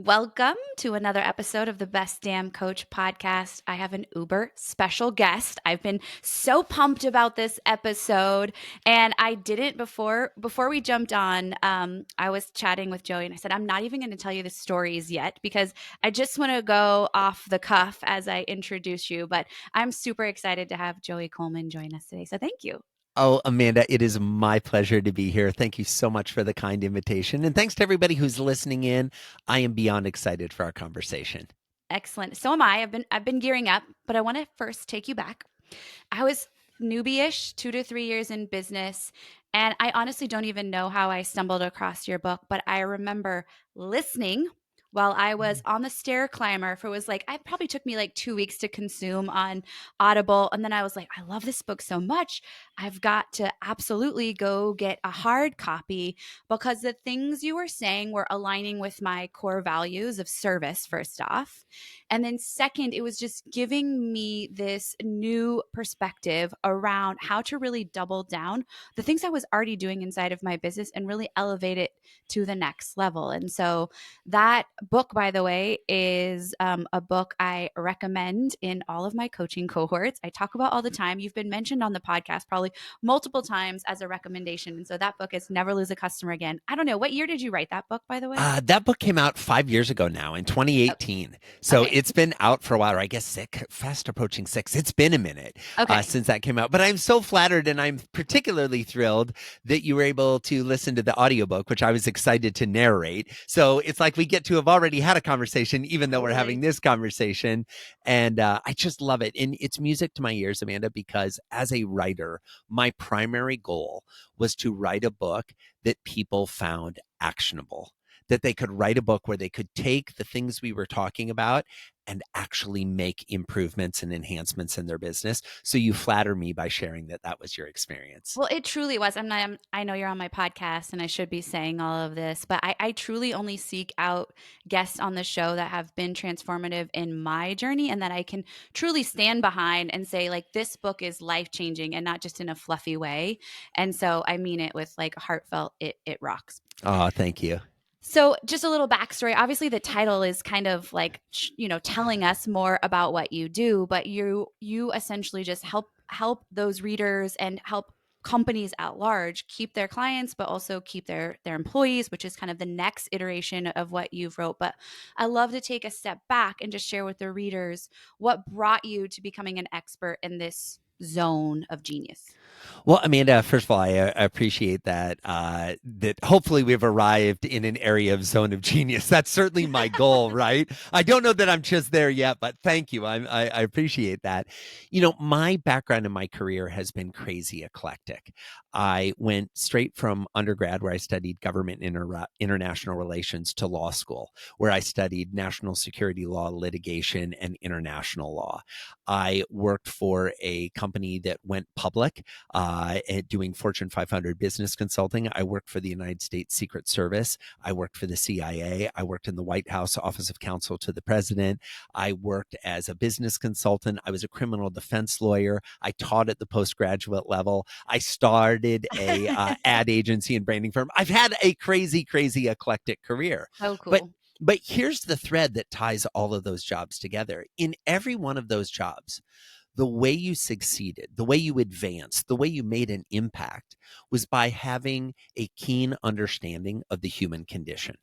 Welcome to another episode of the Best Damn Coach podcast. I have an uber special guest. I've been so pumped about this episode, and I didn't before we jumped on. I was chatting with Joey, and I said I'm not even going to tell you the stories yet because I just want to go off the cuff as I introduce you. But I'm super excited to have Joey Coleman join us today. So thank you. Oh, Amanda, it is my pleasure to be here. Thank you so much for the kind invitation. And thanks to everybody who's listening in. I am beyond excited for our conversation. Excellent. So am I. I've been gearing up, but I want to first take you back. I was newbie-ish, 2 to 3 years in business, and I honestly don't even know how I stumbled across your book, but I remember listening while I was on the stair climber for was like it probably took me like 2 weeks to consume on Audible, and then I was like, I love this book so much, I've got to absolutely go get a hard copy because the things you were saying were aligning with my core values of service, first off. And then, second, it was just giving me this new perspective around how to really double down the things I was already doing inside of my business and really elevate it to the next level. And so, that book, by the way, is a book I recommend in all of my coaching cohorts. I talk about all the time. You've been mentioned on the podcast probably multiple times as a recommendation. And so, that book is Never Lose a Customer Again. I don't know. What year did you write that book, by the way? That book came out 5 years ago now in Oh, 2018. So okay. it's been out for a while, or I guess fast approaching six. It's been a minute Okay. since that came out. But I'm so flattered and I'm particularly thrilled that you were able to listen to the audiobook, which I was excited to narrate. So it's like we get to have already had a conversation, even though we're having Totally. this conversation. And I just love it. And it's music to my ears, Amanda, because as a writer, my primary goal was to write a book that people found actionable, that they could write a book where they could take the things we were talking about and actually make improvements and enhancements in their business. So you flatter me by sharing that that was your experience. Well, it truly was. I know you're on my podcast and I should be saying all of this, but I truly only seek out guests on the show that have been transformative in my journey and that I can truly stand behind and say, like, this book is life changing and not just in a fluffy way. And so I mean it with like heartfelt, it rocks. Oh, thank you. So, just a little backstory. Obviously, the title is kind of like telling us more about what you do, but you essentially just help those readers and help companies at large keep their clients, but also keep their employees, which is kind of the next iteration of what you've wrote. But I love to take a step back and just share with the readers what brought you to becoming an expert in this zone of genius. Well, Amanda, first of all, I appreciate that. That hopefully we've arrived in an area of zone of genius. That's certainly my goal, right? I don't know that I'm just there yet, but thank you. I appreciate that. You know, my background in my career has been crazy eclectic. I went straight from undergrad, where I studied government international relations, to law school, where I studied national security law, litigation, and international law. I worked for a company that went public, doing Fortune 500 business consulting. I worked for the United States Secret Service. I worked for the CIA. I worked in the White House Office of Counsel to the President. I worked as a business consultant. I was a criminal defense lawyer. I taught at the postgraduate level. I started a ad agency and branding firm. I've had a crazy, crazy eclectic career. So But cool. but here's the thread that ties all of those jobs together. In every one of those jobs, the way you succeeded, the way you advanced, the way you made an impact was by having a keen understanding of the human condition.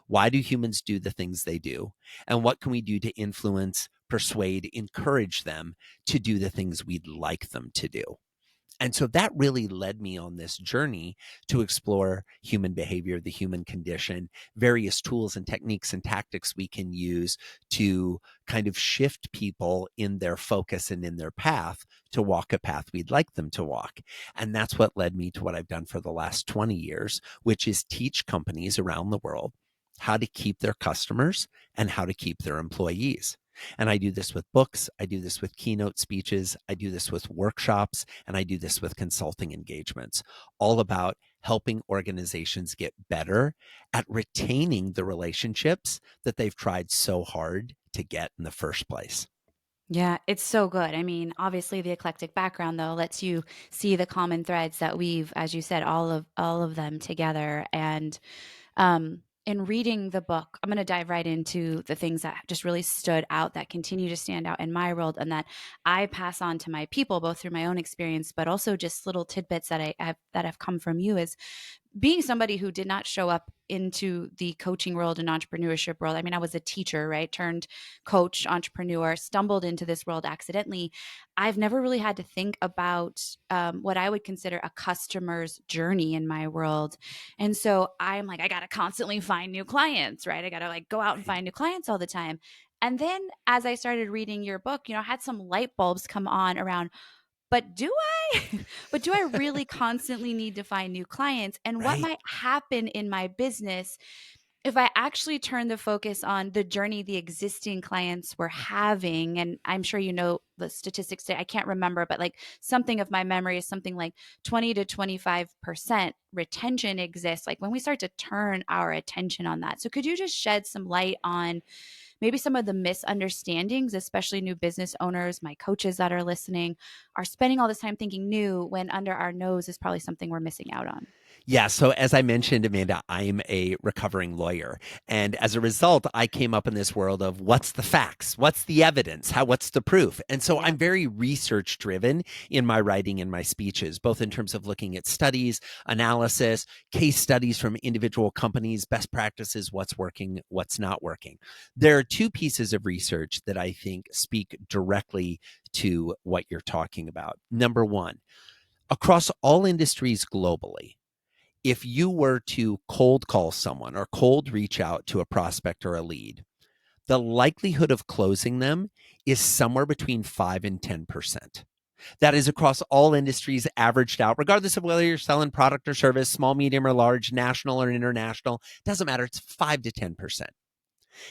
Why do humans do the things they do? And what can we do to influence, persuade, encourage them to do the things we'd like them to do? And so that really led me on this journey to explore human behavior, the human condition, various tools and techniques and tactics we can use to kind of shift people in their focus and in their path to walk a path we'd like them to walk. And that's what led me to what I've done for the last 20 years, which is teach companies around the world how to keep their customers and how to keep their employees. And I do this with books. I do this with keynote speeches. I do this with workshops, and I do this with consulting engagements, all about helping organizations get better at retaining the relationships that they've tried so hard to get in the first place. Yeah, it's so good. I mean, obviously the eclectic background though lets you see the common threads that weave, as you said, all of them together. And in reading the book, I'm going to dive right into the things that just really stood out, that continue to stand out in my world, and that I pass on to my people, both through my own experience, but also just little tidbits that have come from you. Is being somebody who did not show up into the coaching world and entrepreneurship world. I mean, I was a teacher, right? Turned coach, entrepreneur, stumbled into this world accidentally. I've never really had to think about what I would consider a customer's journey in my world. And so I'm like, I got to constantly find new clients, right? I got to like go out and Right. find new clients all the time. And then as I started reading your book, I had some light bulbs come on around, but do I? But do I really constantly need to find new clients? And what Right. might happen in my business if I actually turn the focus on the journey the existing clients were having? And I'm sure you know the statistics today, I can't remember, but like something of my memory is something like 20 to 25% retention exists, like when we start to turn our attention on that. So could you just shed some light on maybe some of the misunderstandings, especially new business owners, my coaches that are listening, are spending all this time thinking new when under our nose is probably something we're missing out on? Yeah. So, as I mentioned, Amanda, I'm a recovering lawyer. And as a result, I came up in this world of what's the facts? What's the evidence? What's the proof? And so Yep. I'm very research driven in my writing and my speeches, both in terms of looking at studies, analysis, case studies from individual companies, best practices, what's working, what's not working. There are two pieces of research that I think speak directly to what you're talking about. Number one, across all industries globally, if you were to cold call someone or cold reach out to a prospect or a lead, the likelihood of closing them is somewhere between 5 and 10%. That is across all industries, averaged out, regardless of whether you're selling product or service, small, medium, or large, national or international. Doesn't matter. It's 5 to 10%.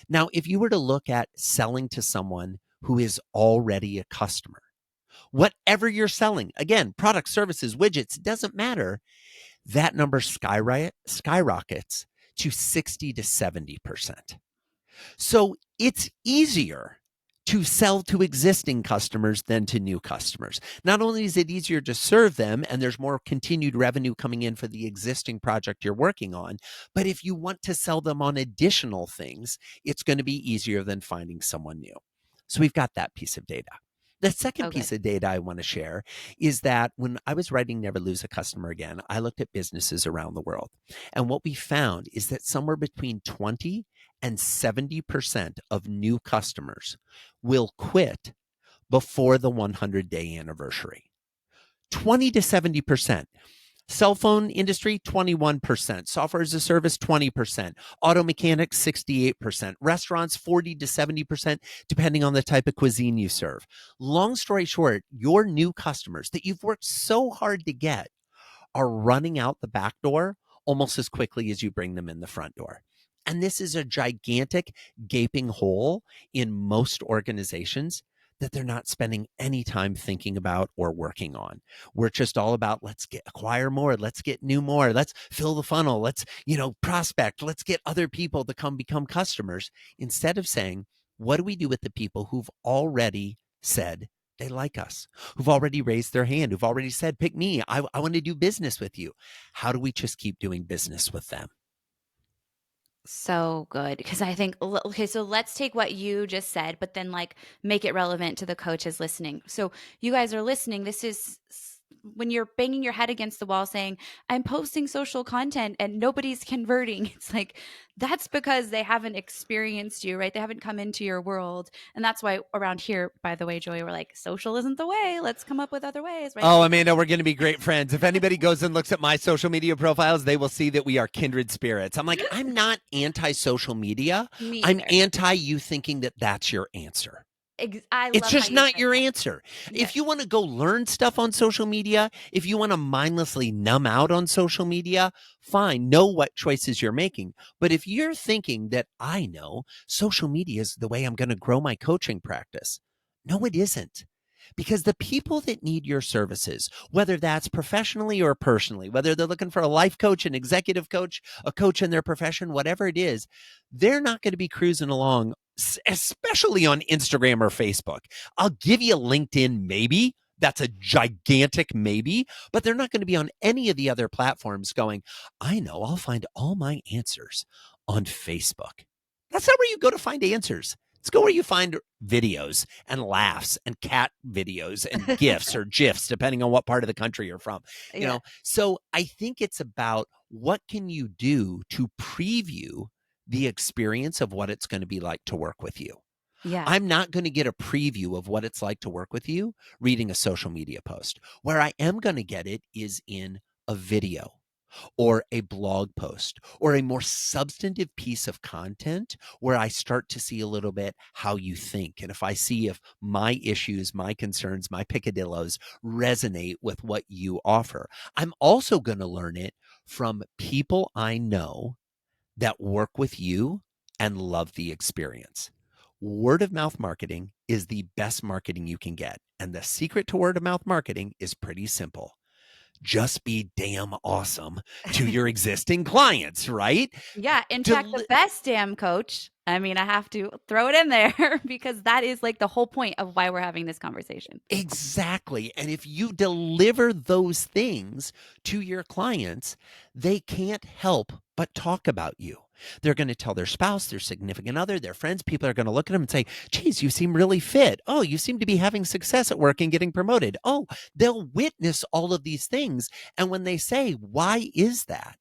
Now, if you were to look at selling to someone who is already a customer, whatever you're selling, again, products, services, widgets, doesn't matter, that number skyrockets to 60 to 70%. So it's easier to sell to existing customers than to new customers. Not only is it easier to serve them and there's more continued revenue coming in for the existing project you're working on, but if you want to sell them on additional things, it's going to be easier than finding someone new. So we've got that piece of data. The second Oh, good. piece of data I want to share is that when I was writing Never Lose a Customer Again, I looked at businesses around the world. And what we found is that somewhere between 20 and 70% of new customers will quit before the 100-day anniversary. 20 to 70%. Cell phone industry, 21%. Software as a service, 20%. Auto mechanics, 68%. Restaurants, 40 to 70%, depending on the type of cuisine you serve. Long story short, your new customers that you've worked so hard to get are running out the back door almost as quickly as you bring them in the front door. And this is a gigantic gaping hole in most organizations that they're not spending any time thinking about or working on. We're just all about let's acquire more, let's get new more, let's fill the funnel, let's, prospect, let's get other people to come become customers, instead of saying, what do we do with the people who've already said they like us, who've already raised their hand, who've already said, pick me, I want to do business with you. How do we just keep doing business with them? So good. Because I think, okay, so let's take what you just said, but then like make it relevant to the coaches listening. So you guys are listening. This is when you're banging your head against the wall saying, I'm posting social content and nobody's converting. It's like, that's because they haven't experienced you, right? They haven't come into your world. And that's why around here, by the way, Joey, we're like, social isn't the way. Let's come up with other ways, right? Oh, So Amanda, we're going to be great friends. If anybody goes and looks at my social media profiles, they will see that we are kindred spirits. I'm like, I'm not anti social media. me I'm either. anti you thinking that that's your answer. I It's love how just you not said your that. answer. If you Yes. want to go learn stuff on social media, if you want to mindlessly numb out on social media, fine, know what choices you're making. But if you're thinking that I know social media is the way I'm going to grow my coaching practice, no, it isn't. Because the people that need your services, whether that's professionally or personally, whether they're looking for a life coach, an executive coach, a coach in their profession, whatever it is, they're not going to be cruising along, especially on Instagram or Facebook. I'll give you LinkedIn, maybe. That's a gigantic maybe, but they're not going to be on any of the other platforms going, I know I'll find all my answers on Facebook. That's not where you go to find answers. Let's go where you find videos and laughs and cat videos and GIFs or GIFs, depending on what part of the country you're from. Yeah. So I think it's about what can you do to preview the experience of what it's going to be like to work with you. Yeah. I'm not going to get a preview of what it's like to work with you reading a social media post. Where I am going to get it is in a video or a blog post or a more substantive piece of content where I start to see a little bit how you think. And if I see if my issues, my concerns, my picadillos resonate with what you offer, I'm also going to learn it from people I know that work with you and love the experience. Word of mouth marketing is the best marketing you can get. And the secret to word of mouth marketing is pretty simple. Just be damn awesome to your existing clients, right? Yeah, in fact, the Del- best damn coach, I mean, I have to throw it in there because that is like the whole point of why we're having this conversation. Exactly. And if you deliver those things to your clients, they can't help but talk about you. They're going to tell their spouse, their significant other, their friends. People are going to look at them and say, geez, you seem really fit. Oh, you seem to be having success at work and getting promoted. Oh, they'll witness all of these things. And when they say, why is that?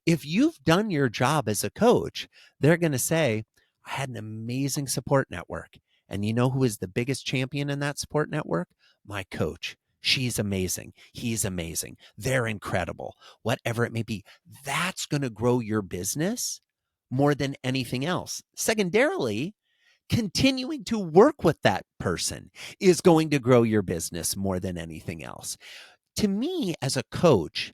If you've done your job as a coach, they're going to say, I had an amazing support network. And you know who is the biggest champion in that support network? My coach. She's amazing. He's amazing. They're incredible. Whatever it may be, that's going to grow your business more than anything else. Secondarily, continuing to work with that person is going to grow your business more than anything else. To me, as a coach,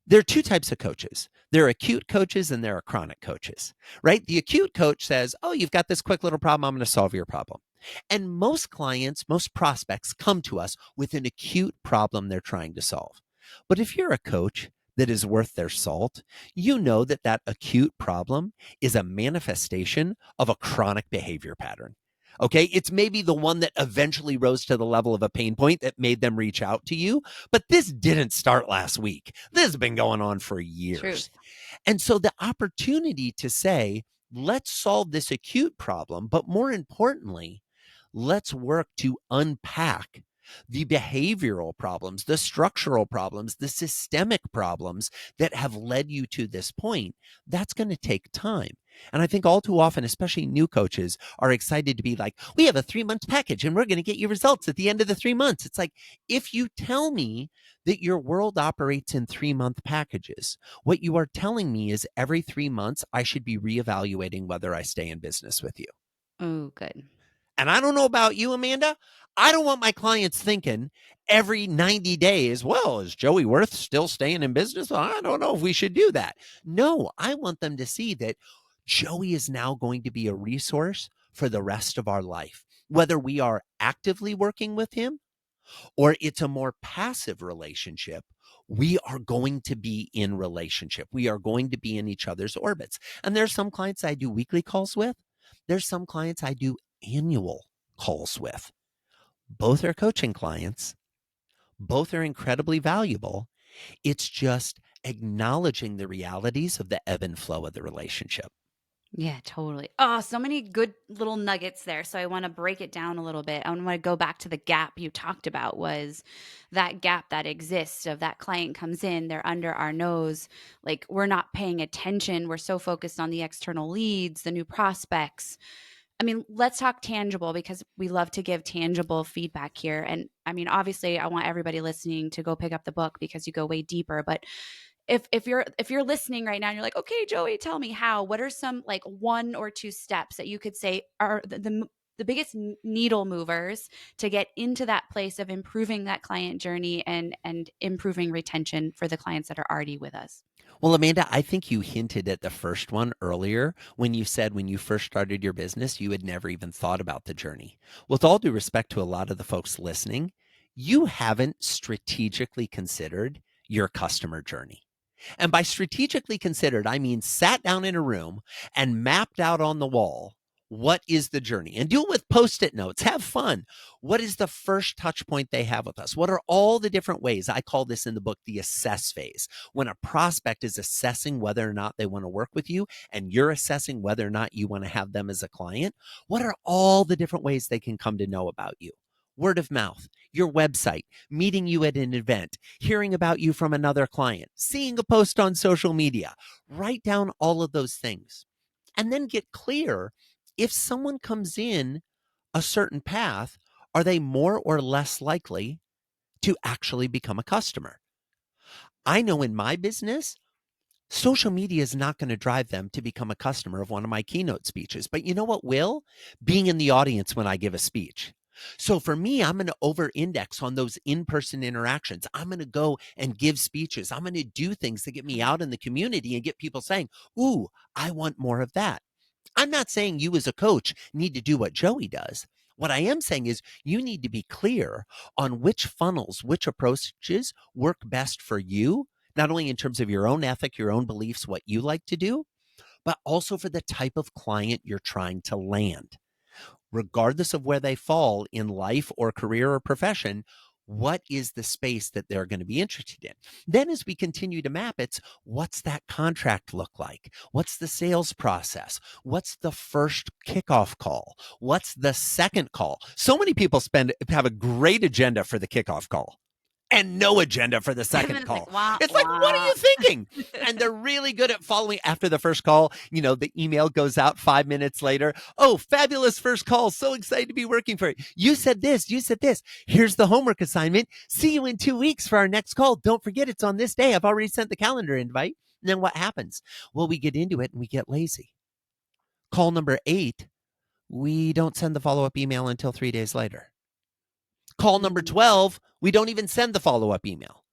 there are two types of coaches. There are acute coaches and there are chronic coaches, right? The acute coach says, oh, you've got this quick little problem. I'm going to solve your problem. And most clients, most prospects come to us with an acute problem they're trying to solve. But if you're a coach that is worth their salt, you know that that acute problem is a manifestation of a chronic behavior pattern. Okay. It's maybe the one that eventually rose to the level of a pain point that made them reach out to you. But this didn't start last week. This has been going on for years. Truth. And so the opportunity to say, let's solve this acute problem, but more importantly, let's work to unpack the behavioral problems, the structural problems, the systemic problems that have led you to this point. That's going to take time. And I think all too often, especially new coaches, are excited to be like, we have a 3 month package and we're going to get you results at the end of the 3 months. It's like, if you tell me that your world operates in 3 month packages, what you are telling me is every 3 months, I should be reevaluating whether I stay in business with you. Oh, good. And I don't know about you, Amanda. I don't want my clients thinking every 90 days, well, is Joey Worth still staying in business? Well, I don't know if we should do that. No, I want them to see that Joey is now going to be a resource for the rest of our life, whether we are actively working with him or it's a more passive relationship. We are going to be in relationship. We are going to be in each other's orbits. And there's some clients I do weekly calls with. There's some clients I do annual calls with. Both are coaching clients. Both are incredibly valuable. It's just acknowledging the realities of the ebb and flow of the relationship. Yeah, totally. Oh, so many good little nuggets there. So I want to break it down a little bit. I want to go back to the gap you talked about was that gap that exists of that client comes in, they're under our nose, like we're not paying attention. We're so focused on the external leads, the new prospects. I mean, let's talk tangible because we love to give tangible feedback here. And I mean, obviously, I want everybody listening to go pick up the book because you go way deeper, but if you're listening right now and you're like, okay, Joey, tell me how. What are some like one or two steps that you could say are the biggest needle movers to get into that place of improving that client journey and improving retention for the clients that are already with us? Well, Amanda, I think you hinted at the first one earlier when you said when you first started your business, you had never even thought about the journey. With all due respect to a lot of the folks listening, you haven't strategically considered your customer journey. And by strategically considered, I mean sat down in a room and mapped out on the wall What is the journey? And do it with Post-it notes. Have fun. What is the first touch point they have with us? What are all the different ways? I call this in the book the assess phase. When a prospect is assessing whether or not they want to work with you, and you're assessing whether or not you want to have them as a client, what are all the different ways they can come to know about you? Word of mouth, your website, meeting you at an event, hearing about you from another client, seeing a post on social media. Write down all of those things and then get clear. If someone comes in a certain path, are they more or less likely to actually become a customer? I know in my business, social media is not going to drive them to become a customer of one of my keynote speeches. But you know what will? Being in the audience when I give a speech. So for me, I'm going to over index on those in-person interactions. I'm going to go and give speeches. I'm going to do things to get me out in the community and get people saying, ooh, I want more of that. I'm not saying you as a coach need to do what Joey does. What I am saying is you need to be clear on which funnels, which approaches work best for you, not only in terms of your own ethic, your own beliefs, what you like to do, but also for the type of client you're trying to land. Regardless of where they fall in life or career or profession, what is the space that they're going to be interested in? Then, as we continue to map, it's what's that contract look like? What's the sales process? What's the first kickoff call? What's the second call? So many people have a great agenda for the kickoff call and no agenda for the And second then it's like, call. wah, It's like, what are wah. you thinking? And they're really good at following after the first call. You know, the email goes out 5 minutes later. Oh, fabulous first call. So excited to be working for you. You said this. You said this. Here's the homework assignment. See you in 2 weeks for our next call. Don't forget it's on this day. I've already sent the calendar invite. And then what happens? Well, we get into it and we get lazy. Call number 8, we don't send the follow-up email until 3 days later. Call number Mhm. 12, we don't even send the follow-up email.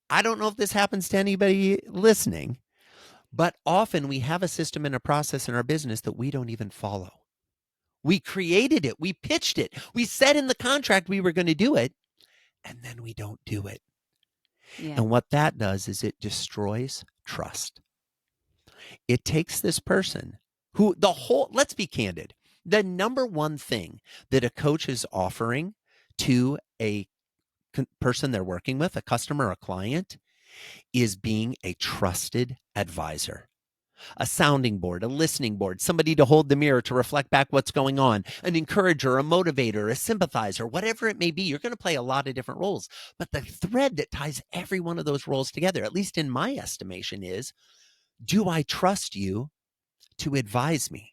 I don't know if this happens to anybody listening, but often we have a system and a process in our business that we don't even follow. We created it. We pitched it. We said in the contract we were going to do it, and then we don't do it. Yeah. And what that does is it destroys trust. It takes this person who let's be candid, the number one thing that a coach is offering to a person they're working with, a customer, a client, is being a trusted advisor, a sounding board, a listening board, somebody to hold the mirror to reflect back what's going on, an encourager, a motivator, a sympathizer, whatever it may be. You're going to play a lot of different roles. But the thread that ties every one of those roles together, at least in my estimation, is, do I trust you to advise me?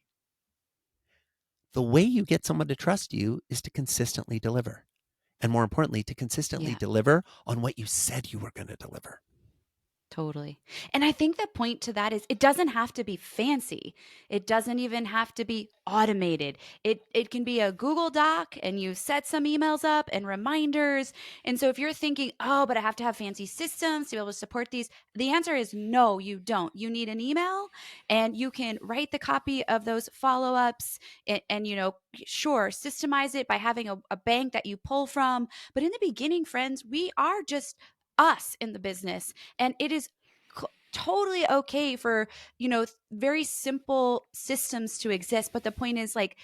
The way you get someone to trust you is to consistently deliver. And more importantly, to consistently Yeah. deliver on what you said you were going to deliver. Totally. And I think the point to that is it doesn't have to be fancy. It doesn't even have to be automated. It can be a Google Doc and you set some emails up and reminders. And so if you're thinking, "Oh, but I have to have fancy systems to be able to support these." The answer is no, you don't. You need an email and you can write the copy of those follow-ups and sure, systemize it by having a bank that you pull from. But in the beginning, friends, we are just us in the business and it is totally okay for very simple systems to exist, but the point is like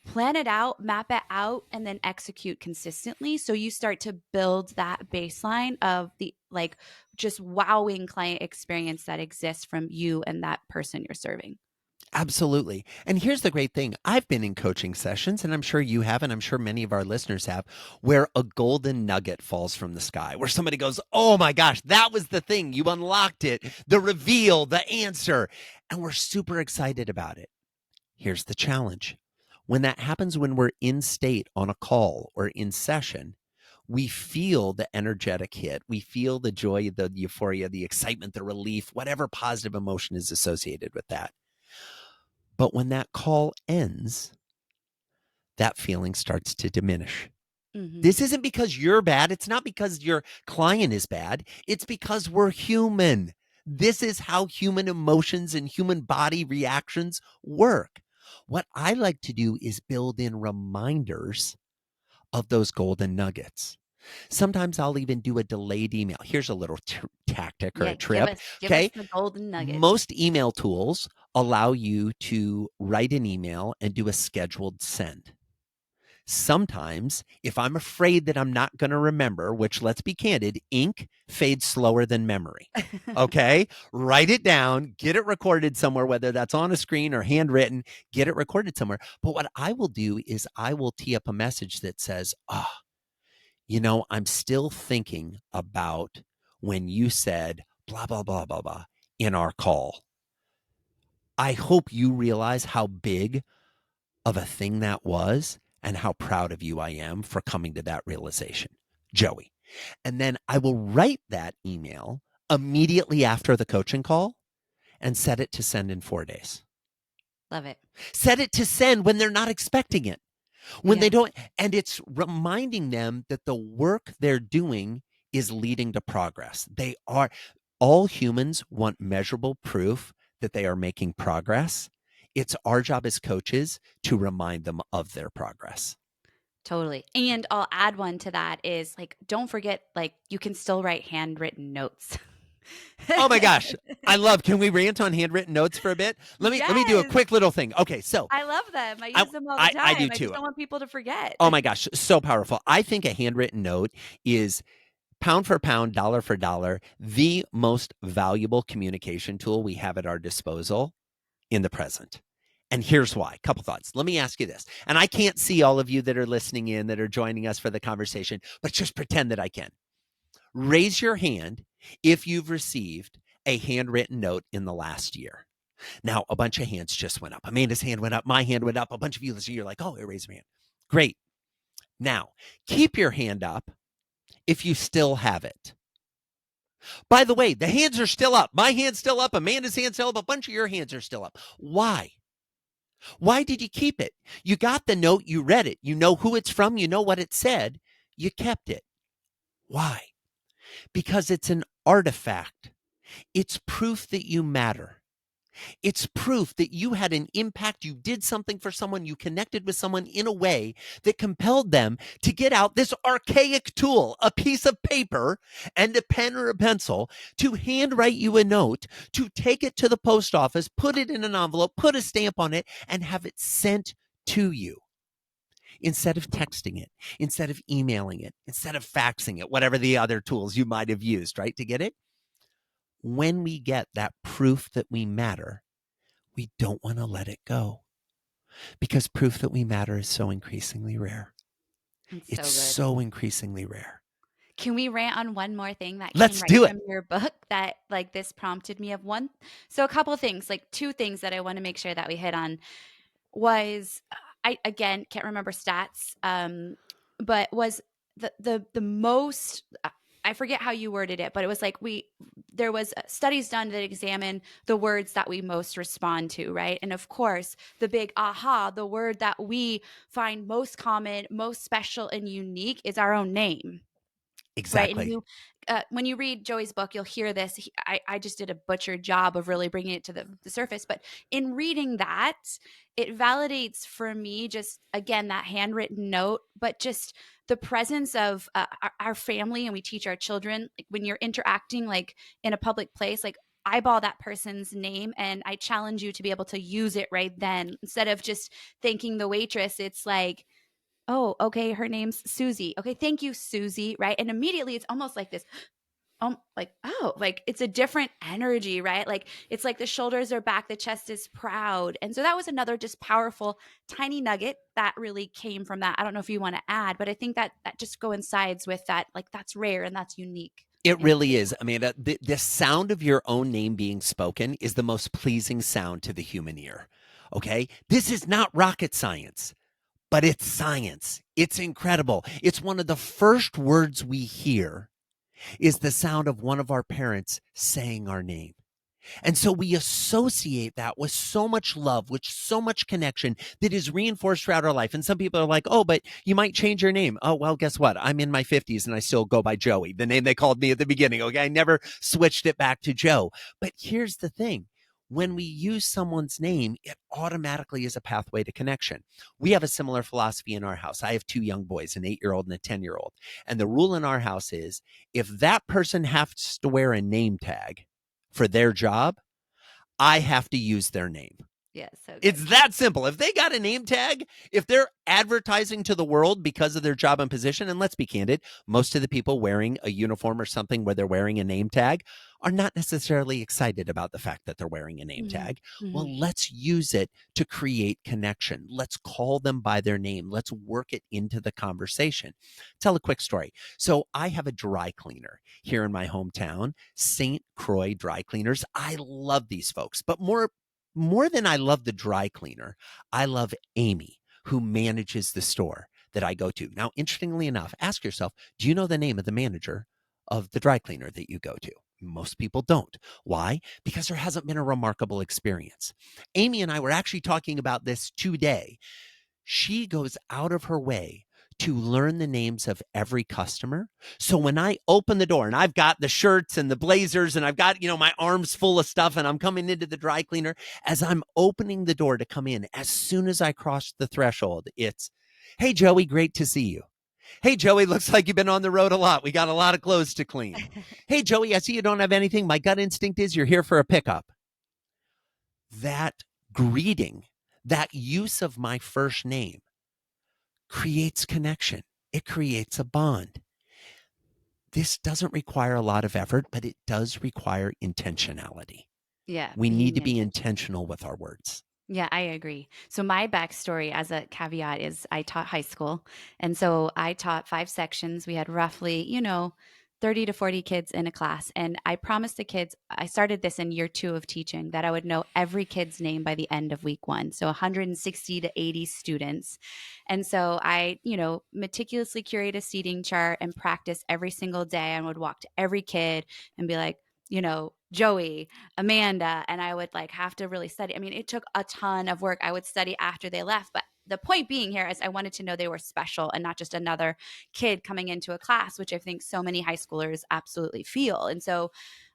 plan it out, map it out, and then execute consistently so you start to build that baseline of the like just wowing client experience that exists from you and that person you're serving. Absolutely. And here's the great thing. I've been in coaching sessions, and I'm sure you have, and I'm sure many of our listeners have, where a golden nugget falls from the sky, where somebody goes, oh my gosh, that was the thing. You unlocked it, the reveal, the answer. And we're super excited about it. Here's the challenge. When that happens, when we're in state on a call or in session, we feel the energetic hit. We feel the joy, the euphoria, the excitement, the relief, whatever positive emotion is associated with that. But when that call ends, that feeling starts to diminish. Mm-hmm. This isn't because you're bad. It's not because your client is bad. It's because we're human. This is how human emotions and human body reactions work. What I like to do is build in reminders of those golden nuggets. Sometimes I'll even do a delayed email. Here's a little tactic or Yeah, a give trip. us Okay. the golden nuggets. Most email tools allow you to write an email and do a scheduled send. Sometimes, if I'm afraid that I'm not going to remember, which let's be candid, ink fades slower than memory. Okay. Write it down, get it recorded somewhere, whether that's on a screen or handwritten, get it recorded somewhere. But what I will do is I will tee up a message that says, I'm still thinking about when you said blah, blah, blah, blah, blah in our call. I hope you realize how big of a thing that was and how proud of you I am for coming to that realization, Joey. And then I will write that email immediately after the coaching call and set it to send in 4 days. Love it. Set it to send when they're not expecting it, when they don't. And it's reminding them that the work they're doing is leading to progress. All humans want measurable proof that they are making progress. It's our job as coaches to remind them of their progress. Totally. And I'll add one to that is like, don't forget, like, you can still write handwritten notes. Oh my gosh. Can we rant on handwritten notes for a bit? Let me do a Yes. quick little thing. Okay, so I love them. I use them all the time. I do I too. just don't want people to forget. Oh my gosh, so powerful. I think a handwritten note is pound for pound, dollar for dollar, the most valuable communication tool we have at our disposal in the present. And here's why. A couple thoughts. Let me ask you this. And I can't see all of you that are listening in, that are joining us for the conversation, but just pretend that I can. Raise your hand if you've received a handwritten note in the last year. Now, a bunch of hands just went up. Amanda's hand went up. My hand went up. A bunch of you listening, you're like, oh, I raised my hand. Great. Now, keep your hand up if you still have it. By the way, the hands are still up. My hand's still up. Amanda's hand's still up. A bunch of your hands are still up. Why? Why did you keep it? You got the note. You read it. You know who it's from. You know what it said. You kept it. Why? Because it's an artifact. It's proof that you matter. It's proof that you had an impact. You did something for someone. You connected with someone in a way that compelled them to get out this archaic tool, a piece of paper and a pen or a pencil, to handwrite you a note, to take it to the post office, put it in an envelope, put a stamp on it, and have it sent to you. Instead of texting it, instead of emailing it, instead of faxing it, whatever the other tools you might have used, right, to get it. When we get that proof that we matter, we don't want to let it go, because proof that we matter is so increasingly rare. It's so increasingly rare. Can we rant on one more thing that Let's came do right it. from your book that like this prompted me of one? So a couple of things, like two things that I want to make sure that we hit on was I again can't remember stats, but was the most I forget how you worded it, but it was like there was studies done that examine the words that we most respond to, right? And of course, the big aha, the word that we find most common, most special and unique is our own name. Right. And Exactly. when you read Joey's book, you'll hear this. I just did a butchered job of really bringing it to the surface. But in reading that, it validates for me just, again, that handwritten note, but just the presence of our family. And we teach our children, like when you're interacting like in a public place, like eyeball that person's name, and I challenge you to be able to use it right then instead of just thanking the waitress. It's like, oh, okay, her name's Susie. Okay, thank you, Susie. Right. And immediately it's almost like this, like, oh, like it's a different energy, right? Like it's like the shoulders are back, the chest is proud. And so that was another just powerful tiny nugget that really came from that. I don't know if you want to add, but I think that that just coincides with that. Like that's rare and that's unique. It In really is. Amanda, the sound of your own name being spoken is the most pleasing sound to the human ear. Okay? This is not rocket science, but it's science. It's incredible. It's one of the first words we hear is the sound of one of our parents saying our name. And so we associate that with so much love, with so much connection that is reinforced throughout our life. And some people are like, oh, but you might change your name. Oh, well, guess what? I'm in my 50s and I still go by Joey, the name they called me at the beginning. Okay. I never switched it back to Joe. But here's the thing. When we use someone's name, it automatically is a pathway to connection. We have a similar philosophy in our house. I have two young boys, an 8-year-old and a 10-year-old. And the rule in our house is if that person has to wear a name tag for their job, I have to use their name. Yeah, so good. It's that simple. If they got a name tag, if they're advertising to the world because of their job and position, and let's be candid, most of the people wearing a uniform or something where they're wearing a name tag are not necessarily excited about the fact that they're wearing a name Mhm, tag. mhm. Well, let's use it to create connection. Let's call them by their name. Let's work it into the conversation. Tell a quick story. So I have a dry cleaner here in my hometown, St. Croix Dry Cleaners. I love these folks, but more than I love the dry cleaner, I love Amy, who manages the store that I go to. Now, interestingly enough, ask yourself, do you know the name of the manager of the dry cleaner that you go to? Most people don't. Why? Because there hasn't been a remarkable experience. Amy and I were actually talking about this today. She goes out of her way to learn the names of every customer. So when I open the door and I've got the shirts and the blazers and I've got, my arms full of stuff and I'm coming into the dry cleaner, as I'm opening the door to come in, as soon as I cross the threshold, it's, hey, Joey, great to see you. Hey, Joey, looks like you've been on the road a lot. We got a lot of clothes to clean. Hey, Joey, I see you don't have anything. My gut instinct is you're here for a pickup. That greeting, that use of my first name creates connection. It creates a bond. This doesn't require a lot of effort, but it does require intentionality. Yeah, We need being to be intentional. intentional with our words. Yeah, I agree. So my backstory as a caveat is I taught high school. And so I taught 5 sections. We had roughly, 30 to 40 kids in a class. And I promised the kids, I started this in year 2 of teaching, that I would know every kid's name by the end of week 1. So 160 to 80 students. And so I, meticulously curate a seating chart and practice every single day. And would walk to every kid and be like, Joey, Amanda, and I would like have to really study. I mean, it took a ton of work. I would study after they left, but the point being here is I wanted to know they were special and not just another kid coming into a class, which I think so many high schoolers absolutely feel. And so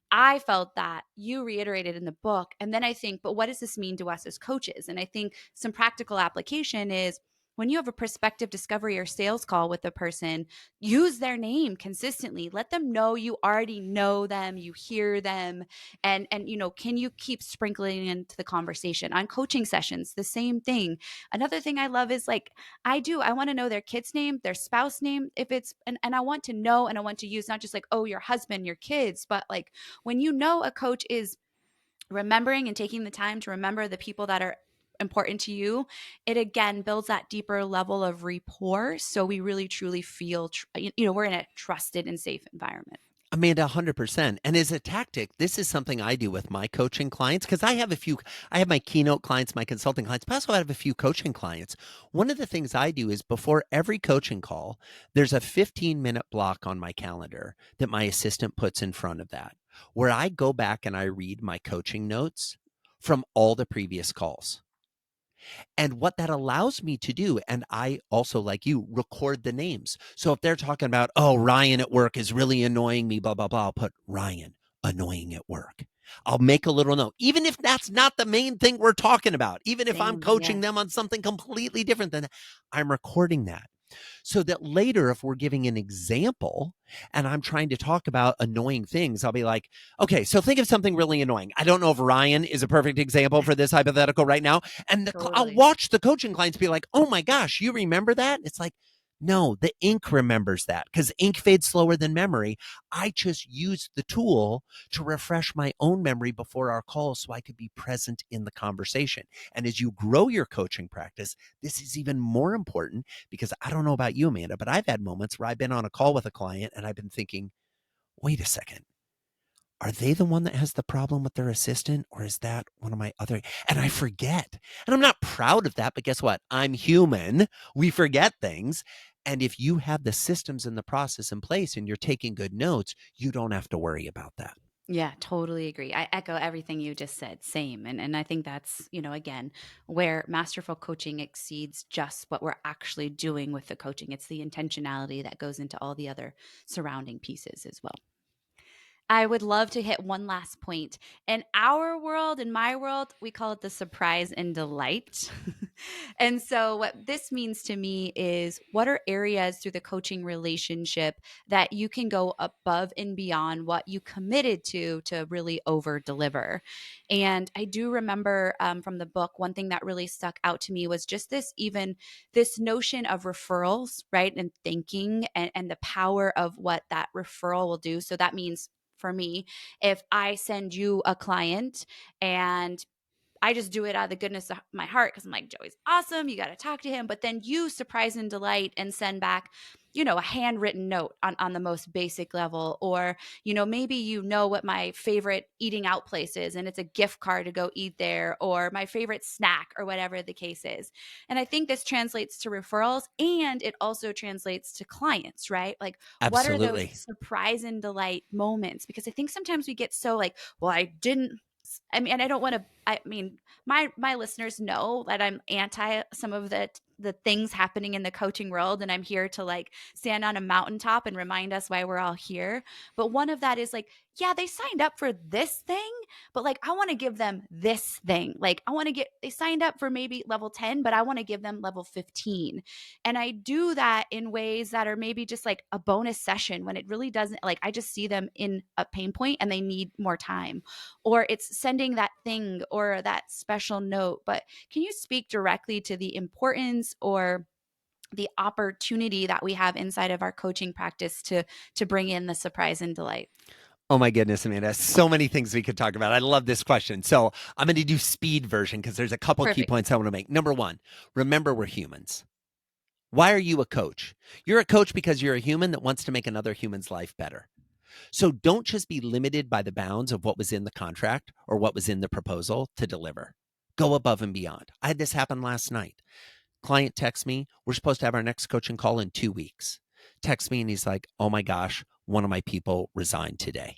I felt that you reiterated in the book. And then I think, but what does this mean to us as coaches? And I think some practical application is when you have a prospective discovery or sales call with a person, use their name consistently. Let them know you already know them, you hear them, and can you keep sprinkling into the conversation on coaching sessions? The same thing. Another thing I love is like I want to know their kid's name, their spouse name, if it's and I want to know and I want to use not just like, oh, your husband, your kids, but like when you know a coach is remembering and taking the time to remember the people that are important to you, it again builds that deeper level of rapport. So we really truly feel, we're in a trusted and safe environment. Amanda, 100%. And as a tactic, this is something I do with my coaching clients because I have my keynote clients, my consulting clients, but I also have a few coaching clients. One of the things I do is before every coaching call, there's a 15-minute block on my calendar that my assistant puts in front of that, where I go back and I read my coaching notes from all the previous calls. And what that allows me to do, and I also, like you, record the names. So if they're talking about, oh, Ryan at work is really annoying me, blah, blah, blah, I'll put Ryan annoying at work. I'll make a little note, even if that's not the main thing we're talking about, even if I'm Same. coaching Yeah. them on something completely different than that, I'm recording that so that later, if we're giving an example and I'm trying to talk about annoying things, I'll be like, okay, so think of something really annoying. I don't know if Ryan is a perfect example for this hypothetical right now. And I'll Totally. watch the coaching clients be like, oh my gosh, you remember that? It's like, no, the ink remembers that because ink fades slower than memory. I just used the tool to refresh my own memory before our call so I could be present in the conversation. And as you grow your coaching practice, this is even more important because I don't know about you, Amanda, but I've had moments where I've been on a call with a client and I've been thinking, wait a second, are they the one that has the problem with their assistant or is that one of my other? And I forget. And I'm not proud of that, but guess what? I'm human. We forget things. And if you have the systems and the process in place and you're taking good notes, you don't have to worry about that. Yeah, totally agree. I echo everything you just said. Same. And I think that's, again, where masterful coaching exceeds just what we're actually doing with the coaching. It's the intentionality that goes into all the other surrounding pieces as well. I would love to hit one last point. In our world, in my world, we call it the surprise and delight. And so, what this means to me is what are areas through the coaching relationship that you can go above and beyond what you committed to really over deliver? And I do remember from the book, one thing that really stuck out to me was just this notion of referrals, right? And thinking and the power of what that referral will do. So, that means for me, if I send you a client and I just do it out of the goodness of my heart because I'm like, Joey's awesome. You got to talk to him. But then you surprise and delight and send back, a handwritten note on the most basic level. Or, maybe what my favorite eating out place is and it's a gift card to go eat there, or my favorite snack, or whatever the case is. And I think this translates to referrals and it also translates to clients, right? Like, what are those Absolutely. surprise and delight moments? Because I think sometimes we get so like, well, I didn't I mean, and I don't want to. I mean, my listeners know that I'm anti some of the things happening in the coaching world, and I'm here to like stand on a mountaintop and remind us why we're all here. But one of that is like, yeah, they signed up for this thing, but like I want to give them this thing. Like I want to get they signed up for maybe level 10, but I want to give them level 15. And I do that in ways that are maybe just like a bonus session when it really doesn't like I just see them in a pain point and they need more time, or it's sending that thing or that special note. But can you speak directly to the importance or the opportunity that we have inside of our coaching practice to bring in the surprise and delight? Oh my goodness, Amanda. So many things we could talk about. I love this question. So I'm going to do speed version because there's a couple key Perfect. points I want to make. Number one, remember we're humans. Why are you a coach? You're a coach because you're a human that wants to make another human's life better. So don't just be limited by the bounds of what was in the contract or what was in the proposal to deliver. Go above and beyond. I had this happen last night. Client texts me, we're supposed to have our next coaching call in 2 weeks. Texts me and he's like, oh my gosh, one of my people resigned today.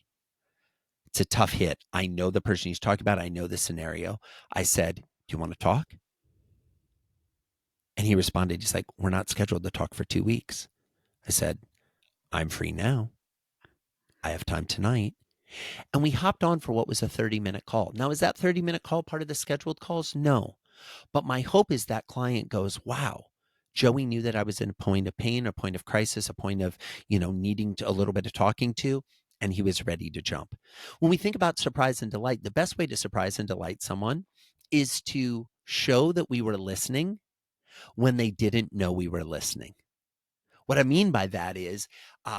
It's a tough hit. I know the person he's talking about. I know the scenario. I said, do you want to talk? And he responded, he's like, we're not scheduled to talk for 2 weeks. I said, I'm free now. I have time tonight. And we hopped on for what was a 30-minute call. Now, is that 30-minute call part of the scheduled calls? No. But my hope is that client goes, wow, Joey knew that I was in a point of pain, a point of crisis, a point of, needing a little bit of talking to, and he was ready to jump. When we think about surprise and delight, the best way to surprise and delight someone is to show that we were listening when they didn't know we were listening. What I mean by that is,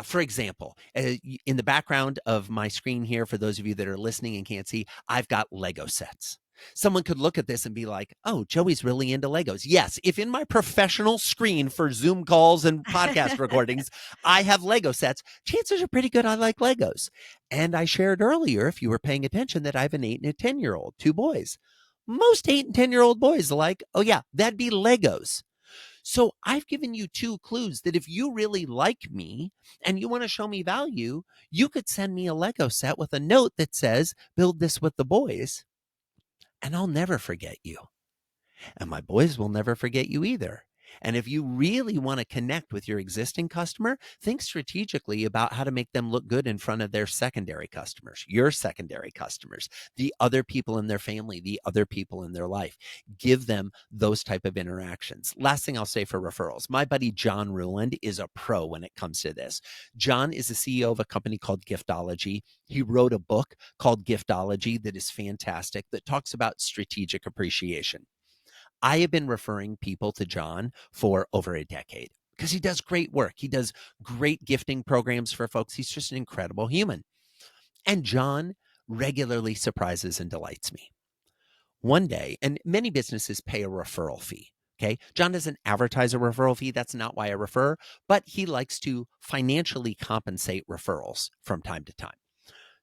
for example, in the background of my screen here, for those of you that are listening and can't see, I've got Lego sets. Someone could look at this and be like, oh, Joey's really into Legos. Yes, if in my professional screen for Zoom calls and podcast recordings, I have Lego sets, chances are pretty good I like Legos. And I shared earlier, if you were paying attention, that I have an 8 and a 10-year-old, two boys. Most 8 and 10-year-old boys are like, oh yeah, that'd be Legos. So I've given you two clues that if you really like me and you want to show me value, you could send me a Lego set with a note that says, build this with the boys, and I'll never forget you. And my boys will never forget you either. And if you really want to connect with your existing customer, think strategically about how to make them look good in front of their secondary customers, your secondary customers, the other people in their family, the other people in their life. Give them those type of interactions. Last thing I'll say for referrals, my buddy John Ruland is a pro when it comes to this. John is the CEO of a company called Giftology. He wrote a book called Giftology that is fantastic, that talks about strategic appreciation. I have been referring people to John for over a decade because he does great work. He does great gifting programs for folks. He's just an incredible human. And John regularly surprises and delights me. One day, and many businesses pay a referral fee. Okay. John doesn't advertise a referral fee. That's not why I refer, but he likes to financially compensate referrals from time to time.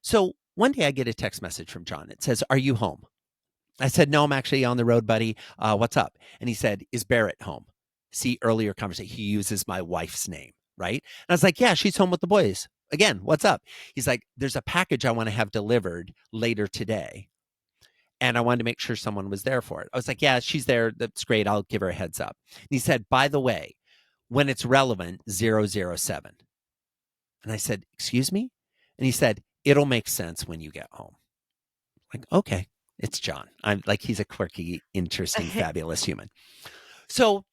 So one day I get a text message from John. It says, are you home? I said, no, I'm actually on the road, buddy. What's up? And he said, is Barrett home? See, earlier conversation, he uses my wife's name, right? And I was like, yeah, she's home with the boys. Again, what's up? He's like, there's a package I want to have delivered later today. And I wanted to make sure someone was there for it. I was like, yeah, she's there. That's great. I'll give her a heads up. And he said, by the way, when it's relevant, 007. And I said, excuse me? And he said, It'll make sense when you get home. Like, okay, it's John. I'm like, he's a quirky, interesting, fabulous human. So,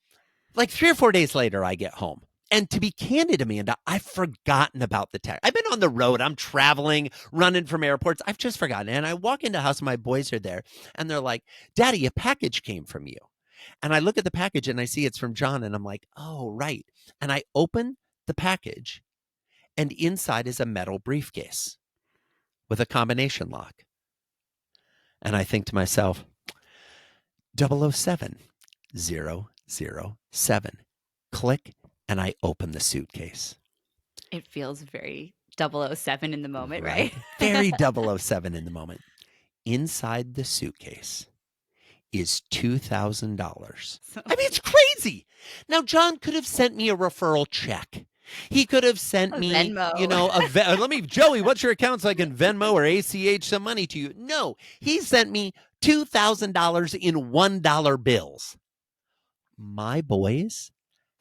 like 3 or 4 days later, I get home. And to be candid, Amanda, I've forgotten about the text. I've been on the road. I'm traveling, running from airports. I've just forgotten. And I walk into the house, and my boys are there, and they're like, Daddy, a package came from you. And I look at the package and I see it's from John, and I'm like, oh, right. And I open the package, and inside is a metal briefcase with a combination lock. And I think to myself, 007 007. Click, and I open the suitcase. It feels very 007 in the moment, right? Right? Very 007 in the moment. Inside the suitcase is $2,000. So I mean, it's crazy. Now, John could have sent me a referral check. He could have sent a me, Venmo. let me, Joey, what's your account so I can Venmo or ACH some money to you? No, he sent me $2,000 in $1 bills. My boys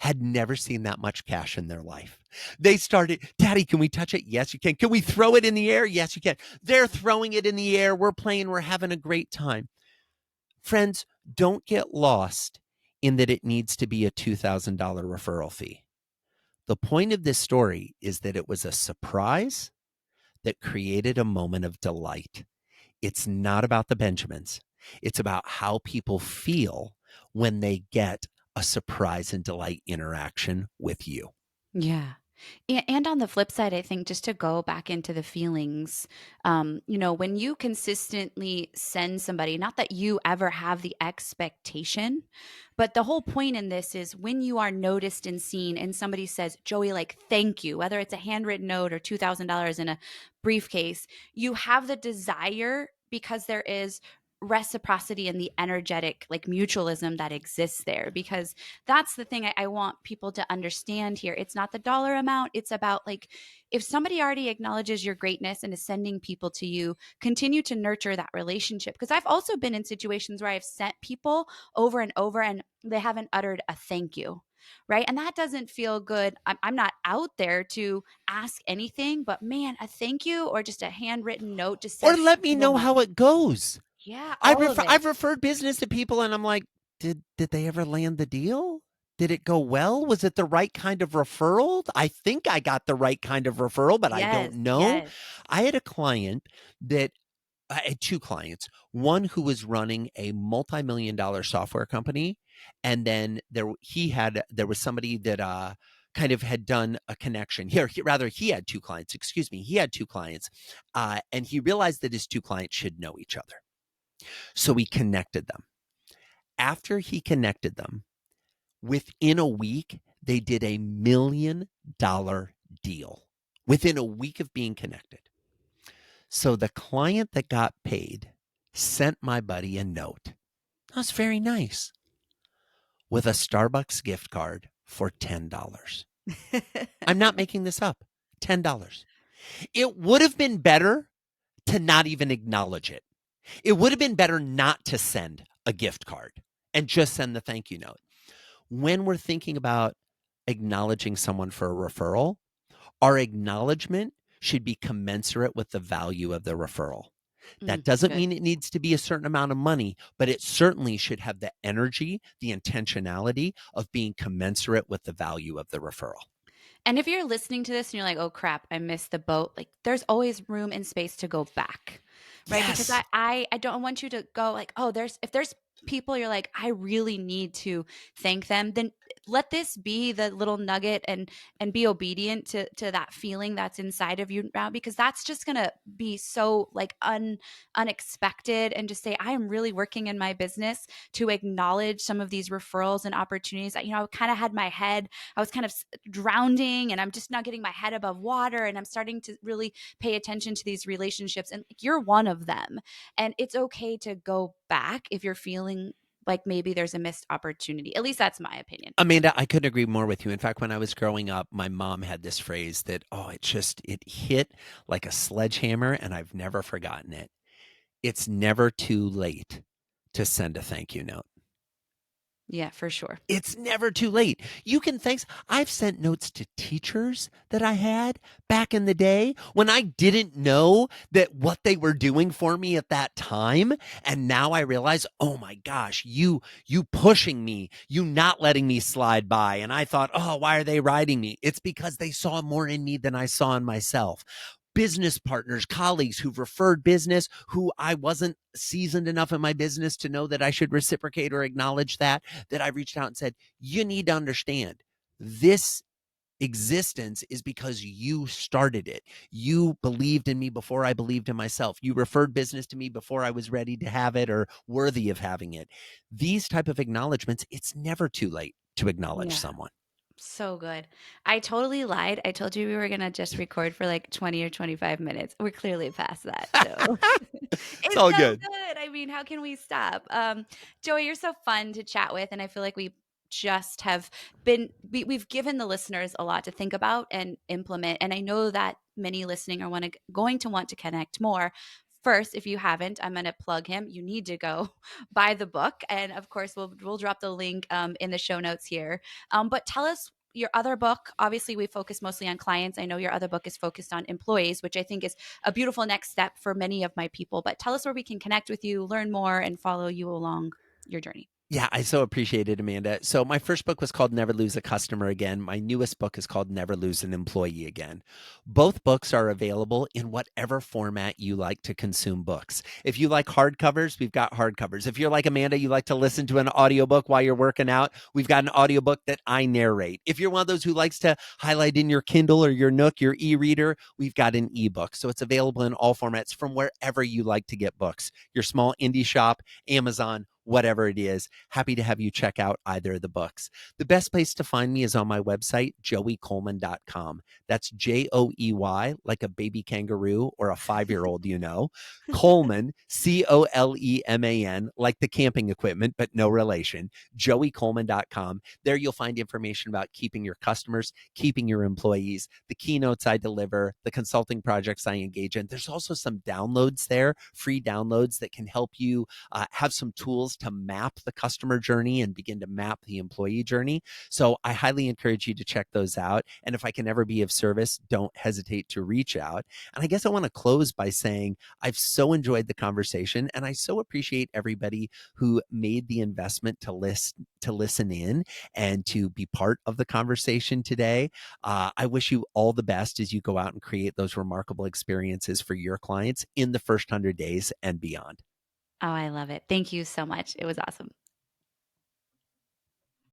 had never seen that much cash in their life. They started, Daddy, can we touch it? Yes, you can. Can we throw it in the air? Yes, you can. They're throwing it in the air. We're playing. We're having a great time. Friends, don't get lost in that it needs to be a $2,000 referral fee. The point of this story is that it was a surprise that created a moment of delight. It's not about the Benjamins. It's about how people feel when they get a surprise and delight interaction with you. Yeah. And on the flip side, I think just to go back into the feelings, when you consistently send somebody, not that you ever have the expectation, but the whole point in this is when you are noticed and seen and somebody says, Joey, like, thank you, whether it's a handwritten note or $2,000 in a briefcase, you have the desire because there is reciprocity and the energetic like mutualism that exists there because that's the thing I want people to understand here. It's not the dollar amount. It's about like if somebody already acknowledges your greatness and is sending people to you, continue to nurture that relationship. Because I've also been in situations where I've sent people over and over and they haven't uttered a thank you. Right. And that doesn't feel good. I'm not out there to ask anything, but man, a thank you or just a handwritten note just Or says let me so know much. how it goes. Yeah. All of it. I've referred business to people, and I'm like, did they ever land the deal? Did it go well? Was it the right kind of referral? I think I got the right kind of referral, but I don't Yes. know. Yes. I had a client that I had two clients. One who was running a multi-million-dollar software company, and then there was somebody that kind of had done a connection. He had two clients. Excuse me, he had two clients, and he realized that his two clients should know each other, so he connected them. After he connected them, within a week, they did $1 million deal. Within a week of being connected. So the client that got paid sent my buddy a note. That was very nice. With a Starbucks gift card for $10. I'm not making this up. $10. It would have been better to not even acknowledge it. It would have been better not to send a gift card and just send the thank you note. When we're thinking about acknowledging someone for a referral, our acknowledgement should be commensurate with the value of the referral. That doesn't Good. mean it needs to be a certain amount of money, but it certainly should have the energy, the intentionality of being commensurate with the value of the referral. And if you're listening to this and you're like, "Oh crap, I missed the boat," like there's always room and space to go back. Right? Because Yes. I don't want you to go like, "Oh, there's people you're like, I really need to thank them." Then let this be the little nugget and be obedient to that feeling that's inside of you now because that's just going to be so like unexpected and just say, "I am really working in my business to acknowledge some of these referrals and opportunities." I kind of had my head I was kind of drowning and I'm just not getting my head above water and I'm starting to really pay attention to these relationships and you're one of them. And it's okay to go back if you're feeling like maybe there's a missed opportunity. At least that's my opinion. Amanda, I couldn't agree more with you. In fact, when I was growing up, my mom had this phrase that, it hit like a sledgehammer, and I've never forgotten it. It's never too late to send a thank you note. Yeah, for sure. It's never too late. You can thanks. I've sent notes to teachers that I had back in the day when I didn't know that what they were doing for me at that time. And now I realize, oh my gosh, you pushing me, you not letting me slide by. And I thought, oh, why are they riding me? It's because they saw more in me than I saw in myself. Business partners, colleagues who've referred business, who I wasn't seasoned enough in my business to know that I should reciprocate or acknowledge that I reached out and said, you need to understand this existence is because you started it. You believed in me before I believed in myself. You referred business to me before I was ready to have it or worthy of having it. These type of acknowledgments, it's never too late to acknowledge Yeah. someone. So good. I totally lied. I told you we were gonna just record for like 20 or 25 minutes. We're clearly past that. So It's it's all so good. good. I mean, how can we stop? Joey, you're so fun to chat with, and I feel like we just have we've given the listeners a lot to think about and implement. And I know that many listening are going to want to connect more. First, if you haven't, I'm going to plug him. You need to go buy the book, and of course, we'll drop the link in the show notes here. But tell us your other book. Obviously, we focus mostly on clients. I know your other book is focused on employees, which I think is a beautiful next step for many of my people. But tell us where we can connect with you, learn more, and follow you along your journey. Yeah, I so appreciate it, Amanda. So my first book was called Never Lose a Customer Again. My newest book is called Never Lose an Employee Again. Both books are available in whatever format you like to consume books. If you like hardcovers, we've got hardcovers. If you're like Amanda, you like to listen to an audiobook while you're working out, we've got an audiobook that I narrate. If you're one of those who likes to highlight in your Kindle or your Nook, your e-reader, we've got an ebook. So it's available in all formats from wherever you like to get books. Your small indie shop, Amazon, whatever it is. Happy to have you check out either of the books. The best place to find me is on my website, joeycoleman.com. That's Joey, like a baby kangaroo or a 5-year-old, Coleman, Coleman, like the camping equipment, but no relation, joeycoleman.com. There you'll find information about keeping your customers, keeping your employees, the keynotes I deliver, the consulting projects I engage in. There's also some downloads there, free downloads that can help you have some tools to map the customer journey and begin to map the employee journey. So I highly encourage you to check those out. And if I can ever be of service, don't hesitate to reach out. And I guess I want to close by saying I've so enjoyed the conversation, and I so appreciate everybody who made the investment to listen in and to be part of the conversation today. I wish you all the best as you go out and create those remarkable experiences for your clients in the first 100 days and beyond. Oh, I love it. Thank you so much. It was awesome.